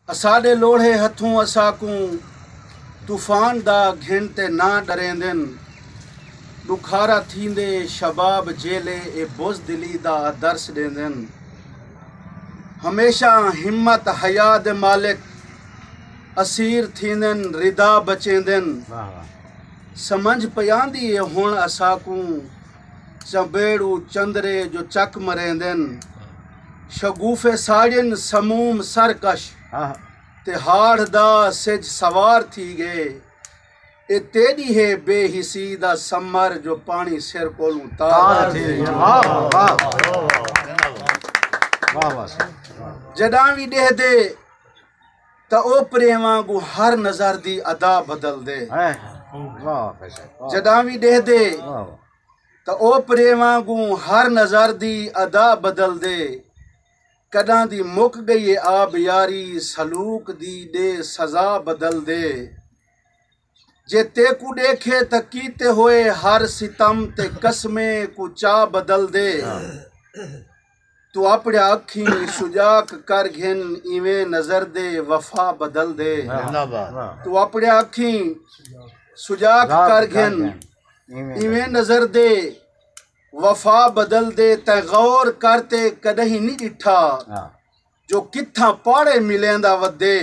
असाडे लोढ़े हथों असाकूं तूफान दा घिन ते ना डरेंदन दुखारा थींदे शबाब जेले ए बुज़दिली दा दर्स देंदन हमेशा हिम्मत हया दे मालिक असीर थींदन रिदा बचेंदन समझ पयांदी ए हुण असाकूं चंबेड़ू चंदरे जो चक मरेंदन शगूफे साड़िन समूम सरकश ते हाड़ दा सिज सवार थी गए ए तेरी है बेहिसी दा समर जो पानी सिर कोलू तार जडां भी देह दे ता ओ प्रेमा गु हर नजर दी अदा बदल दे जडां भी देह दे ता ओ प्रेमा गु हर नजर दी अदा बदल दे कदां दी मुक गई आब यारी सलूक दी दे सजा बदल दे जे ते कु देखे त कीते होए हर सितम ते कसमे कु चा बदल दे तू अपने अखी सुजाक कर घिन इवें नजर दे वफा बदल दे तू अपने अखी सुजाक कर घिन इवें नजर दे वफा बदल दे ते गौर करते कदही नहीं डिठा जो किथा पाड़े मिलेंदा वदे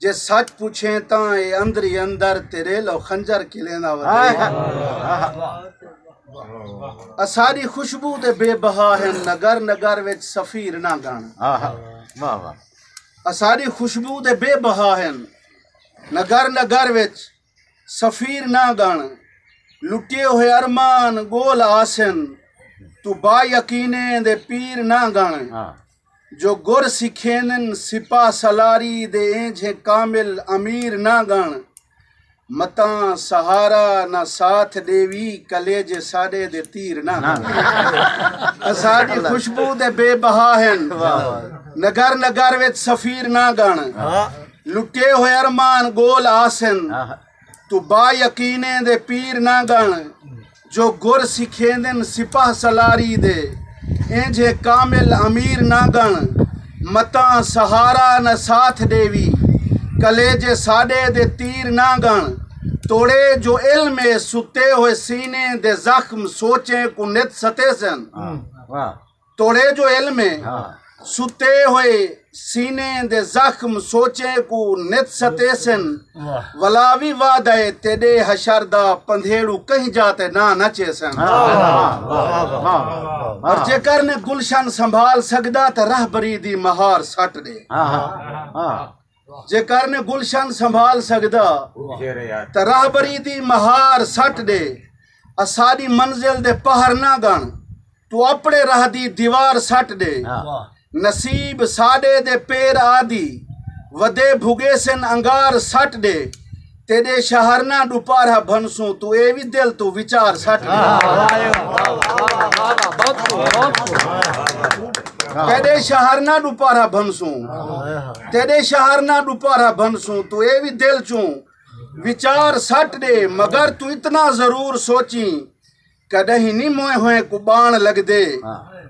जे सच पूछे ता ए अंदर ही अंदर तेरे लो खंजर खिलेंदा वदे असारी खुशबू ते बेबहा है नगर नगर विच सफीर ना गाना असारी खुशबू ते बेबहा है नगर नगर विच सफीर ना गाना लुटे हुए अरमान गोल आसन तू बा यकीने दे पीर ना गण जो गुर सिखेनन सिपा सलारी दे एंझे कामिल अमीर ना गण मता सहारा ना साथ देवी कलेजे साडे दे तीर ना असाडी खुशबू दे बेबहा हन नगर नगर विच सफीर ना गण लुटे हुए अरमान गोल आसन तू बा यकीने दे पीर ना गण जो गुर सिखेंदन सिपाह सलारी दे एंझे कामिल अमीर ना गण मता सहारा न साथ देवी कलेजे साडे दे तीर ना गण तोड़े जो इल्म सुते हुए सीने दे जख्म सोचे को नित सते सन तोड़े जो इल्म सुते हुए सीने दे जख्म सोचे को नित सते सन वलावी वादे तेरे हशर दा पंधेड़ू कहीं जाते ना नचे सन और जेकर ने गुलशन संभाल सकदा ते रहबरी दी महार सट दे जेकर ने गुलशन संभाल सकदा ते रहबरी दी महार सट दे असादी मंजिल दे पहर ना गण तू अपने राह दी दीवार सट दे नसीब साडे दे पेर आदि वदे भुगे सन अंगार सट दे तेरे शहर ना दुपारा भनसू तू ए भी दिल तू विचार सट दे तेरे शहर ना दुपारा भनसू तेरे शहर ना दुपारा भनसू तू ए भी दिल चू विचार सट दे मगर तू इतना जरूर सोची कदही नहीं मोए हुए कुबान लग दे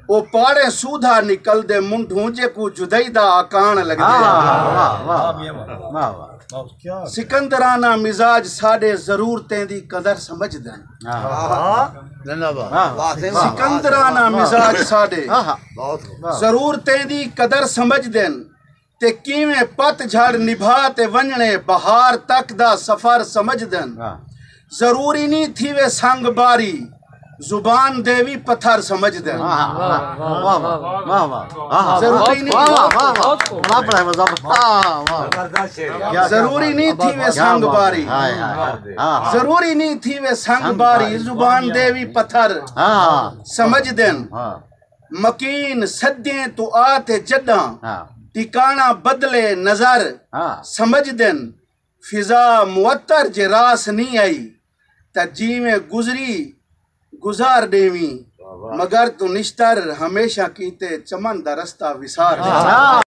ओ पाड़े सूधा निकल दे मुंढू जे को जुदाई दा आकान लग दे सिकंदराना मिजाज साडे जरूरतें दी कदर समझ दे सिकंदराना मिजाज साडे जरूरतें दी कदर समझ देन ते किवें पतझड़ निभा ते वंजणे बहार तक दा सफर समझ देन जरूरी नहीं थी वे संग बारी जुबान देवी पत्थर समझ दे जरूरी नहीं थी वे संग बारी जरूरी नहीं थी वे संग बारी जुबान देवी पत्थर समझ देन मकीन सदे तू आते जडा टिकाना बदले नजर समझ देन फिजा मुअत्तर जे रास नहीं आई त जी में गुजरी गुजार देवी मगर तू निश्तर हमेशा कीते चमन दा रस्ता विसार